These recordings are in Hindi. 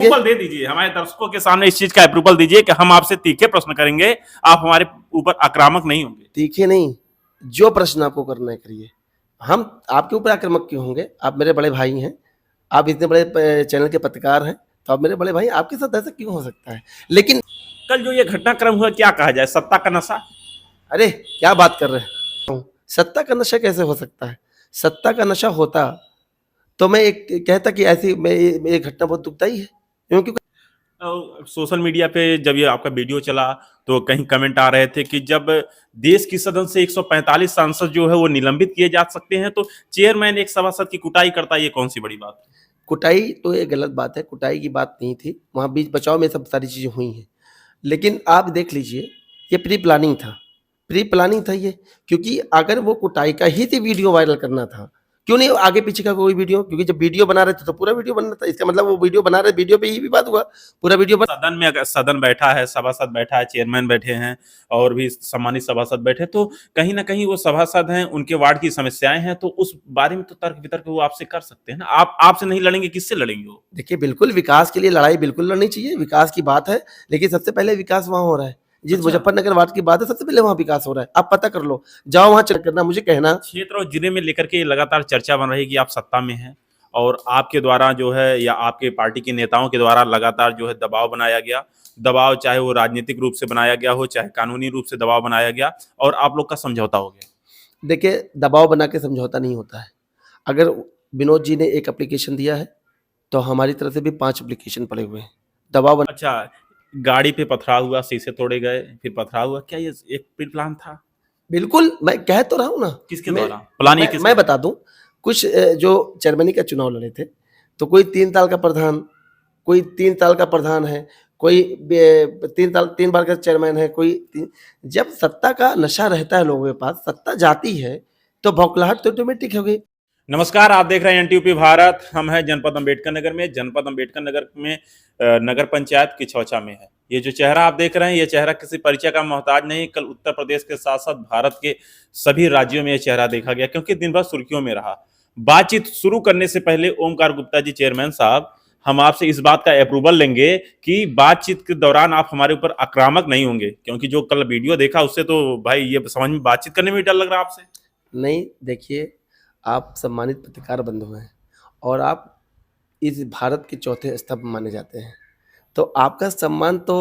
अप्रूवल दे दीजिए, हमारे दर्शकों के सामने इस चीज का अप्रूवल दीजिए कि हम आपसे तीखे प्रश्न करेंगे, आप हमारे ऊपर आक्रामक नहीं होंगे। तीखे नहीं, जो प्रश्न आपको करना है करिए। हम आपके ऊपर आक्रामक क्यों होंगे? आप मेरे बड़े भाई हैं, आप इतने बड़े चैनल के पत्रकार हैं, तो आप मेरे बड़े भाई, आपके साथ ऐसा क्यों हो सकता है? लेकिन कल जो ये घटनाक्रम हुआ, क्या कहा जाए, सत्ता का नशा? अरे क्या बात कर रहे हैं? सत्ता का नशा कैसे हो सकता है? सत्ता का नशा होता तो मैं एक कहता कि ऐसी मैं ये घटना बहुत दुखदाई है, क्योंकि सोशल मीडिया पे जब ये आपका वीडियो चला तो कहीं कमेंट आ रहे थे कि जब देश की सदन से 145 सांसद जो है वो निलंबित किए जा सकते हैं, तो चेयरमैन एक सभासद की कुटाई करता है, ये कौन सी बड़ी बात है? कुटाई तो ये गलत बात है, कुटाई की बात नहीं थी, वहाँ बीच बचाव में सब सारी चीज़ें हुई हैं। लेकिन आप देख लीजिए, ये प्री प्लानिंग था ये, क्योंकि अगर वो कुटाई का ही थी वीडियो वायरल करना था, क्यों नहीं आगे पीछे का कोई वीडियो? क्योंकि जब वीडियो बना रहे थे तो पूरा वीडियो बनना था, इसका मतलब वो वीडियो बना रहे, वीडियो पे ही विवाद हुआ, पूरा वीडियो बन सदन में अगर सदन बैठा है, सभासद बैठा है, चेयरमैन बैठे हैं और भी सम्मानित सभासद बैठे, तो कहीं ना कहीं वो सभासद हैं, उनके वार्ड की समस्याएं हैं, तो उस बारे में तो तर्क वितर्क वो आपसे कर सकते हैं ना। आप आपसे नहीं लड़ेंगे, किससे लड़ेंगे वो? देखिए, बिल्कुल विकास के लिए लड़ाई बिल्कुल लड़नी चाहिए, विकास की बात है, लेकिन सबसे पहले विकास वहाँ हो रहा है। जिस अच्छा। मुजफ्फरनगर वार्ड की बात है, सबसे पहले वहाँ विकास हो रहा है। आप पता कर लो, जाओ वहाँ चेक करना, मुझे कहना। क्षेत्र और जिले में लेकर के लगातार चर्चा बन रही है कि आप सत्ता में हैं और आपके द्वारा जो है या आपके पार्टी के नेताओं के द्वारा लगातार जो है दबाव बनाया गया, दबाव चाहे वो राजनीतिक रूप से बनाया गया हो, चाहे कानूनी रूप से दबाव बनाया गया और आप लोग का समझौता हो गया। देखिए, दबाव बना के समझौता नहीं होता है। अगर विनोद जी ने एक एप्लीकेशन दिया है, तो हमारी तरफ से भी 5 एप्लीकेशन पड़े हुए हैं। दबाव बन अच्छा, गाड़ी पे पथराव हुआ, शीशे तोड़े गए, फिर पथराव हुआ, क्या ये एक प्री प्लान था? बिल्कुल, मैं कह तो रहा हूँ ना। किसके मैं द्वारा प्लान, ये किसके मैं द्वारा? बता दूँ, कुछ जो चेयरमैनी का चुनाव लड़े थे, तो कोई 3 साल का प्रधान, कोई 3 साल का प्रधान है, कोई 3 बार का चेयरमैन है, कोई जब सत्ता का नशा रहता है लोगों के पास, सत्ता जाती है, तो बौखलाहट तो ऑटोमेटिक हो गई। नमस्कार, आप देख रहे हैं एनटीयूपी भारत। हम हैं जनपद अंबेडकर नगर में। जनपद अंबेडकर नगर में नगर पंचायत किछौछा में है। ये जो चेहरा आप देख रहे हैं, ये चेहरा किसी परिचय का मोहताज नहीं। कल उत्तर प्रदेश के साथ साथ भारत के सभी राज्यों में ये चेहरा देखा गया, क्योंकि दिन भर सुर्खियों में रहा। बातचीत शुरू करने से पहले ओमकार गुप्ता जी, चेयरमैन साहब, हम आपसे इस बात का अप्रूवल लेंगे कि बातचीत के दौरान आप हमारे ऊपर आक्रामक नहीं होंगे, क्योंकि जो कल वीडियो देखा उससे तो भाई ये समझ में बातचीत करने में भी डर लग रहा है आपसे। नहीं, देखिए, आप सम्मानित पत्रकार बंधु हैं और आप इस भारत के चौथे स्तंभ माने जाते हैं, तो आपका सम्मान तो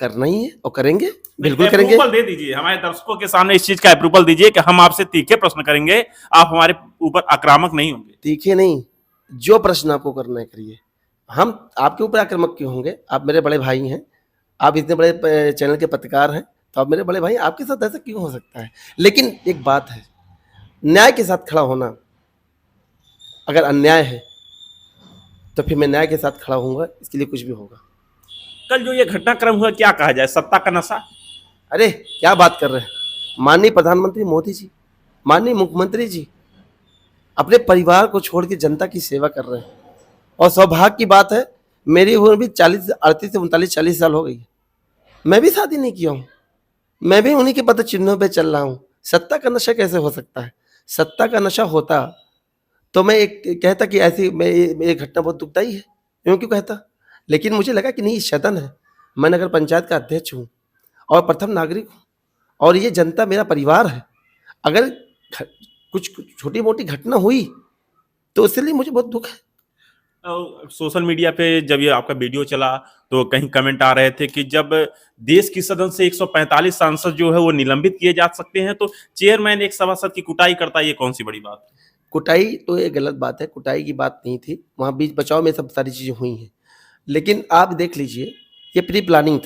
करना ही है और करेंगे, बिल्कुल करेंगे। अप्रूवल दे दीजिए, हमारे दर्शकों के सामने इस चीज का अप्रूवल दीजिए कि हम आपसे तीखे प्रश्न करेंगे, आप हमारे ऊपर आक्रामक नहीं होंगे। तीखे नहीं, जो प्रश्न आपको करना है करिए। हम आपके ऊपर आक्रामक क्यों होंगे? आप मेरे बड़े भाई हैं, आप इतने बड़े चैनल के पत्रकार हैं, तो आप मेरे बड़े भाई, आपके साथ ऐसा क्यों हो सकता है? लेकिन एक बात है, न्याय के साथ खड़ा होना, अगर अन्याय है, तो फिर मैं न्याय के साथ खड़ा होऊँगा, इसके लिए कुछ भी होगा। कल जो ये घटनाक्रम हुआ, क्या कहा जाए, सत्ता का नशा? अरे क्या बात कर रहे हैं? माननीय प्रधानमंत्री मोदी जी, माननीय मुख्यमंत्री जी अपने परिवार को छोड़ के जनता की सेवा कर रहे हैं, और सौभाग्य की बात है, मेरी उम्र भी 40 38 से 39 40 साल हो गई है। मैं भी शादी नहीं किया हूँ, मैं भी उन्हीं के पद चिन्हों पे चल रहा हूँ। सत्ता का नशा कैसे हो सकता है? सत्ता का नशा होता तो मैं एक कहता कि ऐसी मैं ये घटना बहुत दुखदाई है, क्यों कहता? लेकिन मुझे लगा कि नहीं, सदन है, मैं नगर पंचायत का अध्यक्ष हूँ और प्रथम नागरिक हूँ, और ये जनता मेरा परिवार है। अगर कुछ छोटी मोटी घटना हुई तो उसके लिए मुझे बहुत दुख है। सोशल मीडिया पे जब ये आपका वीडियो चला तो कहीं कमेंट आ रहे थे कि जब देश की सदन से 145 सांसद जो है वो निलंबित किए जा सकते हैं, तो चेयरमैन एक सभासद की कुटाई करता है, ये कौन सी बड़ी बात है? कुटाई तो ये गलत बात है, कुटाई की बात नहीं थी, वहाँ बीच बचाव में सब सारी चीज़ें हुई हैं। लेकिन आप देख लीजिए, ये प्री प्लानिंग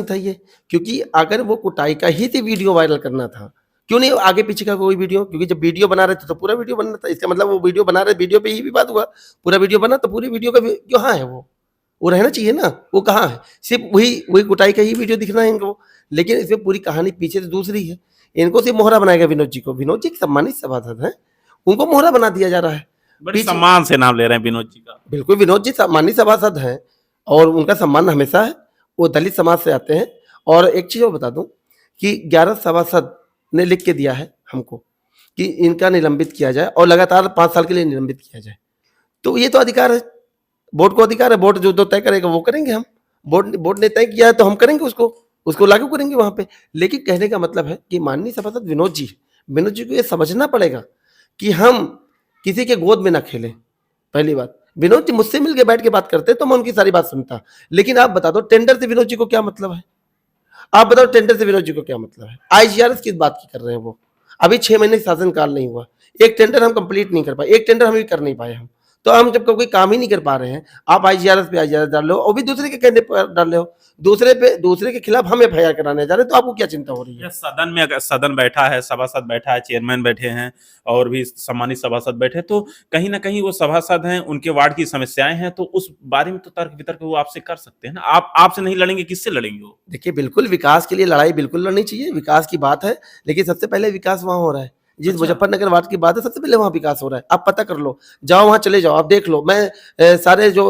था ये, क्योंकि अगर वो कुटाई का ही थी वीडियो वायरल करना था, क्यों नहीं आगे पीछे का कोई वीडियो? क्योंकि जब वीडियो बना रहे थे तो पूरा वीडियो बनना था, इसका मतलब वो वीडियो बना रहे, वीडियो पे ही विवाद हुआ, पूरा वीडियो बना, तो पूरी वीडियो का कहाँ है वो? वो रहना चाहिए ना, वो कहाँ है? सिर्फ वही वही कुटाई का ही वीडियो दिखना है इनको, लेकिन इसमें पूरी कहानी पीछे से दूसरी है। इनको सिर्फ मोहरा बनाएगा विनोद जी को, विनोद जी एक सम्मानित सभासद हैं, उनको मोहरा बना दिया जा रहा है। बड़े सम्मान से नाम ले रहे हैं विनोद जी का। बिल्कुल, विनोद जी सम्मानित सभासद हैं और उनका सम्मान हमेशा है। वो दलित समाज से आते हैं, और एक चीज़ और बता दूं कि 11 सभासद ने लिख के दिया है हमको कि इनका निलंबित किया जाए और लगातार 5 साल के लिए निलंबित किया जाए, तो ये तो अधिकार है बोर्ड को अधिकार है, बोर्ड जो तय करेगा वो करेंगे हम। बोर्ड ने तय किया है तो हम करेंगे उसको लागू करेंगे वहां पे। लेकिन कहने का मतलब है कि माननीय सभासद विनोद जी को ये समझना पड़ेगा कि हम किसी के गोद में ना खेलें। पहली बात, विनोद जी मुझसे मिलकर बैठ के बात करते तो मैं उनकी सारी बात सुनता। लेकिन आप बता दो टेंडर से विनोद जी को क्या मतलब है? आप बताओ टेंडर से विनोद जी को क्या मतलब है? आईजीआरएस किस बात की कर रहे हैं वो? अभी 6 महीने शासनकाल नहीं हुआ, एक टेंडर हम कंप्लीट नहीं कर पाए, एक टेंडर हम भी कर नहीं पाए हम। तो हम जब कोई काम ही नहीं कर पा रहे हैं, आप आईजीआरएस पे आईजीआरएस डाल लो और भी दूसरे के कहने पर डाल रहे हो, दूसरे के खिलाफ हम एफआईआर कराने जा रहे हैं, तो आपको क्या चिंता हो रही है? यह सदन में अगर सदन बैठा है, सभासद बैठा है, चेयरमैन बैठे हैं और भी सम्मानित सभासद बैठे हैं, तो कहीं ना कहीं वो सभासद हैं, उनके वार्ड की समस्याएं हैं, तो उस बारे में तो तर्क वितर्क वो आपसे कर सकते हैं ना। आप आपसे नहीं लड़ेंगे, किससे लड़ेंगे वो? देखिए बिल्कुल विकास के लिए लड़ाई बिल्कुल लड़नी चाहिए, विकास की बात है, लेकिन सबसे पहले विकास वहाँ हो रहा है। जिस अच्छा। मुजफ्फरनगर वार्ड की बात है सबसे पहले वहाँ विकास हो रहा है। आप पता कर लो, जाओ वहाँ चले जाओ, आप देख लो। मैं सारे जो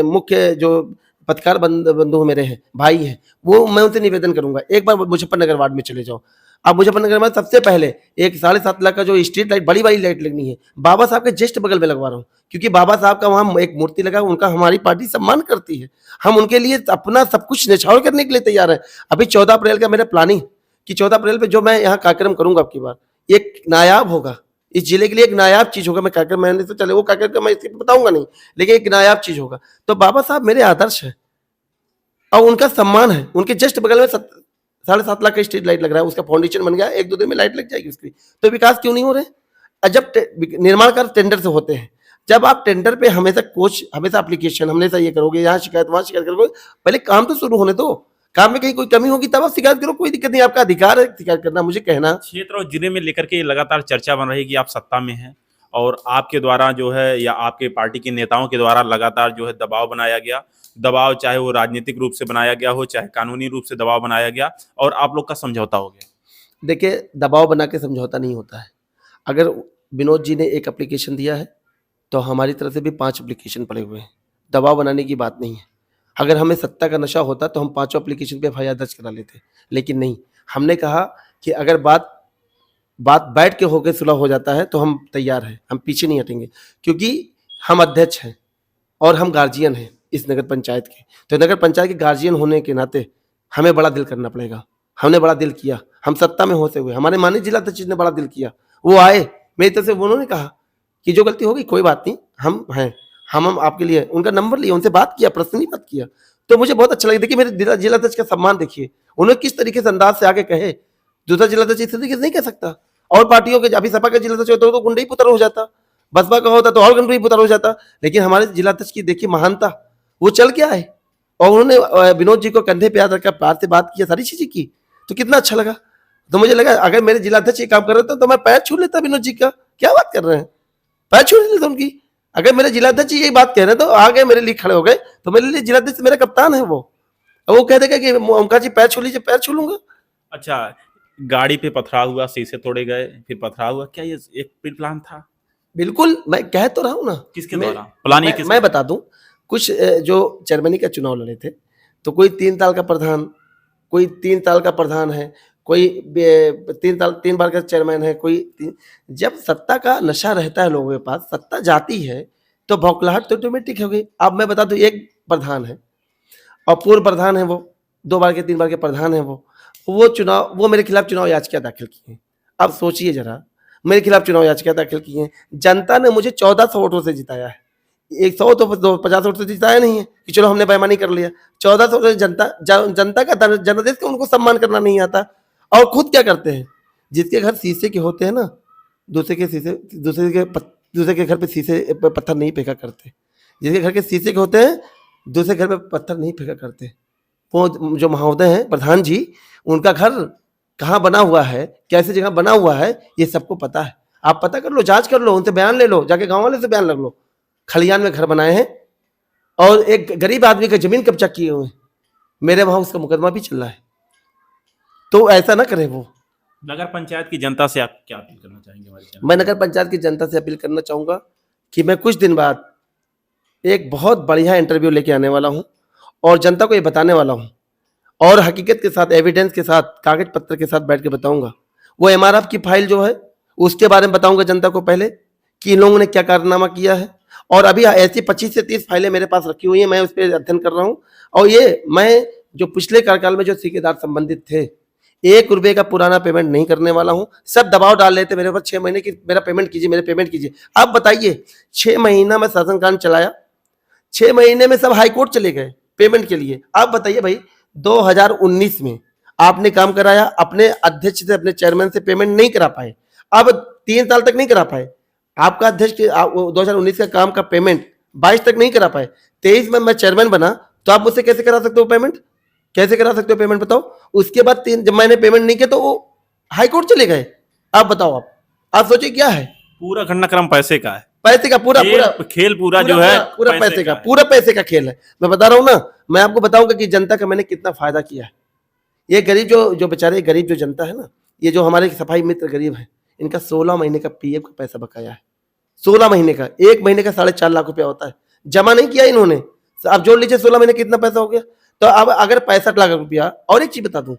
मुख्य जो पत्रकार बंधु मेरे हैं, भाई हैं, वो मैं उनसे निवेदन करूंगा एक बार मुजफ्फरनगर वार्ड में चले जाओ। आप मुजफ्फरनगर में सबसे पहले एक 7.5 लाख का जो स्ट्रीट लाइट बड़ी लाइट लगनी है, बाबा साहब के जस्ट बगल में लगवा रहा हूँ, क्योंकि बाबा साहब का वहाँ एक मूर्ति लगा, उनका हमारी पार्टी सम्मान करती है। हम उनके लिए अपना सब कुछ न्यौछावर करने के लिए तैयार है। अभी 14 अप्रैल का मेरा प्लानिंग कि 14 अप्रैल पे जो मैं यहाँ कार्यक्रम करूंगा, आपकी बार एक नायाब होगा, इस जिले के लिए एक नायाब चीज होगा। मैं कार्यक्रम मैंने तो चले वो कार्यक्रम मैं बताऊंगा नहीं, लेकिन एक नायाब चीज होगा। तो बाबा साहब मेरे आदर्श है और उनका सम्मान है। उनके जस्ट बगल में 7.5 लाख का स्ट्रीट लाइट लग रहा है, उसका फाउंडेशन बन गया, 1-2 दिन में लाइट लग जाएगी उसकी। तो विकास क्यों नहीं हो रहे? जब निर्माण कार्य टेंडर से होते हैं, जब आप टेंडर पे हमेशा एप्लीकेशन, हमेशा ये करोगे, यहाँ शिकायत वहां शिकायत करोगे, पहले काम तो शुरू होने दो। काम में कहीं कोई कमी होगी तब आप शिकायत करो, कोई दिक्कत नहीं, आपका अधिकार है शिकायत करना। मुझे कहना क्षेत्र और जिले में लेकर के लगातार चर्चा बन रही है कि आप सत्ता में हैं और आपके द्वारा जो है या आपके पार्टी के नेताओं के द्वारा लगातार जो है दबाव बनाया गया। दबाव चाहे वो राजनीतिक रूप से बनाया गया हो, चाहे कानूनी रूप से दबाव बनाया गया और आप लोग का समझौता हो गया। देखिए दबाव बना के समझौता नहीं होता है। अगर विनोद जी ने एक एप्लीकेशन दिया है तो हमारी तरफ से भी 5 एप्लीकेशन पड़े हुए हैं। दबाव बनाने की बात नहीं है। अगर हमें सत्ता का नशा होता तो हम 5 एप्लीकेशन पे एफआईआर दर्ज करा लेते, लेकिन नहीं। हमने कहा कि अगर बात बैठ के होकर सुलह हो जाता है तो हम तैयार हैं, हम पीछे नहीं हटेंगे, क्योंकि हम अध्यक्ष हैं और हम गार्जियन हैं इस नगर पंचायत के। तो नगर पंचायत के गार्जियन होने के नाते हमें बड़ा दिल करना पड़ेगा। हमने बड़ा दिल किया, हम सत्ता में होते हुए, हमारे माननीय जिला अध्यक्ष ने बड़ा दिल किया। वो आए मेरी तरफ से, उन्होंने कहा कि जो गलती होगी कोई बात नहीं, हम हैं, हम आपके लिए, उनका नंबर लिया, उनसे बात किया, पर्सनली बात किया। तो मुझे बहुत अच्छा लगा। देखिए मेरे जिला अध्यक्ष का सम्मान देखिए, उन्होंने किस तरीके से अंदाज से आगे कहे, दूसरा जिला अध्यक्ष इस तरीके से नहीं कह सकता। और पार्टियों के अभी सपा का जिला अध्यक्ष होता तो गुंडे ही पुत्र हो जाता, बसपा का होता तो और गुंडे ही पुत्र हो जाता। लेकिन हमारे जिला अध्यक्ष की देखिए महानता, वो चल के आए और उन्होंने विनोद जी को कंधे पे हाथ रखकर प्यार से बात किया, सारी चीजें की, तो कितना अच्छा लगा। तो मुझे लगा अगर मेरे जिला अध्यक्ष ये काम कर रहे थे तो मैं पैर छू लेता विनोद जी का। क्या बात कर रहे हैं, पैर छू लेता उनकी। अगर मेरे जिला अध्यक्ष यही बात कह रहे हैं तो आ गए मेरे लिए खड़े हो गए, तो मेरे लिए जिला अध्यक्ष मेरा कप्तान है। वो कह देगा कि ओमकार जी पैर छू लीजिए, पैर छू लूंगा। अच्छा, गाड़ी पे पथराव हुआ, शीशे तोड़े गए, फिर पथराव हुआ, क्या ये एक प्री प्लान था? बिल्कुल, मैं कह तो रहा हूँ ना। किसके द्वारा प्लान? ये मैं बता दूं, कुछ जो जर्मनी का चुनाव लड़े थे, तो कोई 3 साल का प्रधान, कोई 3 साल का प्रधान है, कोई 3 बार का चेयरमैन है, जब सत्ता का नशा रहता है लोगों के पास, सत्ता जाती है तो बौखलाहट तो ऑटोमेटिक हो गई। अब मैं बता दूं, एक प्रधान है और पूर्व प्रधान है, वो 2 बार के 3 बार के प्रधान है, वो मेरे खिलाफ चुनाव याचिका दाखिल की है। अब सोचिए जरा, मेरे खिलाफ चुनाव याचिका दाखिल की है, जनता ने मुझे 1400 वोटों से जिताया है। 100 तो 50 वोट से जिताया नहीं है कि चलो हमने बेईमानी कर लिया। 1400 से जनता का जनादेश का उनको सम्मान करना नहीं आता। और खुद क्या करते हैं, जिसके घर शीशे के होते हैं ना, दूसरे के घर पे शीशे पे पत्थर नहीं फेंका करते। जिसके घर के शीशे के होते हैं, दूसरे घर पे पत्थर नहीं फेंका करते। वो जो महोदय हैं प्रधान जी, उनका घर कहाँ बना हुआ है, कैसी जगह बना हुआ है, ये सबको पता है। आप पता कर लो, जांच कर लो, उनसे बयान ले लो, जाके गांव वाले से बयान लग लो। खलियान में घर बनाए हैं और एक गरीब आदमी का जमीन कब्जा किए हुए हैं, मेरे वहां उसका मुकदमा भी चल रहा है। तो ऐसा ना करें वो। नगर पंचायत की जनता से आप क्या अपील करना चाहेंगे हमारे चैनल? मैं नगर पंचायत की जनता से अपील करना चाहूंगा कि मैं कुछ दिन बाद एक बहुत बढ़िया इंटरव्यू लेके आने वाला हूं और जनता को ये बताने वाला हूं, और हकीकत के साथ, एविडेंस के साथ, कागज पत्र के साथ बैठ के बताऊंगा। वो एमआरएफ की फाइल जो है उसके बारे में बताऊंगा जनता को पहले कि इन लोगों ने क्या कारनामा किया है, और अभी ऐसी 25 से 30 फाइलें मेरे पास रखी हुई हैं, मैं उस पर अध्ययन कर रहा हूँ। और ये मैं जो पिछले कार्यकाल में जो ठेकेदार संबंधित थे, 1 रुपए का पुराना पेमेंट नहीं करने वाला हूँ। सब दबाव डाल रहे थे मेरे ऊपर, 6 महीने की मेरा पेमेंट कीजिए, मेरे पेमेंट कीजिए। अब बताइए, 6 महीना में शासन कांड चलाया, 6 महीने में सब हाई कोर्ट चले गए पेमेंट के लिए। अब बताइए भाई, 2019 में आपने काम कराया, अपने अध्यक्ष से, अपने चेयरमैन से पेमेंट नहीं करा पाए, अब 3 साल तक नहीं करा पाए। आपका अध्यक्ष 2019 का काम का पेमेंट 22 तक नहीं करा पाए, 23 में मैं चेयरमैन बना, तो आप मुझसे कैसे करा सकते हो पेमेंट? कैसे करा सकते हो पेमेंट बताओ? उसके बाद जब मैंने पेमेंट नहीं किया तो वो हाई कोर्ट चले गए। आप बताओ, आप सोचिए क्या है? पूरा घटनाक्रम पैसे का है, पैसे का पूरा खेल पूरा जो है पूरा पैसे का, पूरा पैसे का खेल है। मैं बता रहा हूँ ना, मैं आपको बताऊंगा कि जनता का मैंने कितना फायदा किया है। ये गरीब जो बेचारे गरीब जो जनता है ना, ये जो हमारे सफाई मित्र गरीब है, इनका 16 महीने का पीएफ का पैसा बकाया है। 16 महीने का, 1 महीने का 4.5 लाख रुपया होता है, जमा नहीं किया इन्होंने। आप जोड़ लीजिए 16 महीने कितना पैसा हो गया। तो अब अगर 65 लाख रुपया, और एक चीज बता दूं,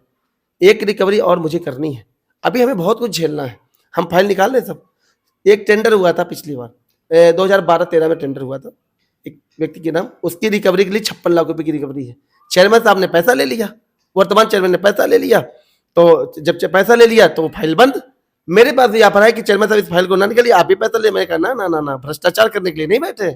एक रिकवरी और मुझे करनी है। अभी हमें बहुत कुछ झेलना है, हम फाइल निकाल रहे सब। एक टेंडर हुआ था पिछली बार, 2012-13 में टेंडर हुआ था एक व्यक्ति के नाम, उसकी रिकवरी के लिए 56 लाख रुपए की रिकवरी है। चेयरमैन साहब ने पैसा ले लिया, वर्तमान चेयरमैन ने पैसा ले लिया, तो जब पैसा ले लिया तो फाइल बंद। मेरे पास भी ऑफर है कि चेयरमैन साहब इस फाइल को ना निकालिए, आप भी पैसा ले। मैंने कहा ना ना ना ना, भ्रष्टाचार करने के लिए नहीं बैठे।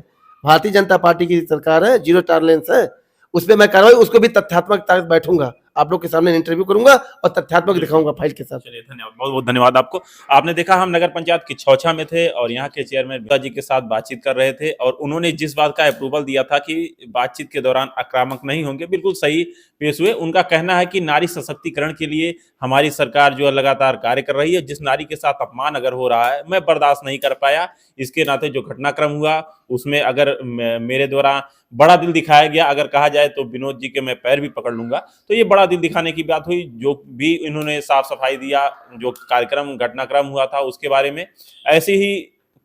भारतीय जनता पार्टी की सरकार है, जीरो टॉलरेंस है, उस पर मैं कार्रवाई, उसको भी तथ्यात्मक बैठूंगा, आप लोग के सामने इंटरव्यू करूंगा और तथ्यात्मक दिखाऊंगा फाइल के साथ। चलिए, धन्यवाद, बहुत बहुत धन्यवाद आपको। आपने देखा, हम नगर पंचायत की छौछा में थे और यहाँ के चेयरमैन बिरला जी के साथ बातचीत कर रहे थे और उन्होंने जिस बात का अप्रूवल दिया था कि बातचीत के दौरान आक्रामक नहीं होंगे, बिल्कुल सही पेश हुए। उनका कहना है कि नारी सशक्तिकरण के लिए हमारी सरकार जो है लगातार कार्य कर रही है। जिस नारी के साथ अपमान अगर हो रहा है, मैं बर्दाश्त नहीं कर पाया। इसके नाते जो घटनाक्रम हुआ उसमें अगर मेरे द्वारा बड़ा दिल दिखाया गया, अगर कहा जाए तो विनोद जी के मैं पैर भी पकड़ लूंगा। तो ये बड़ा दिल दिखाने की बात हुई। जो भी इन्होंने साफ सफाई दिया, जो कार्यक्रम घटनाक्रम हुआ था उसके बारे में, ऐसे ही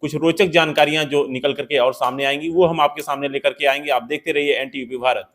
कुछ रोचक जानकारियां जो निकल करके और सामने आएंगी वो हम आपके सामने लेकर के आएंगे। आप देखते रहिए NTUP भारत।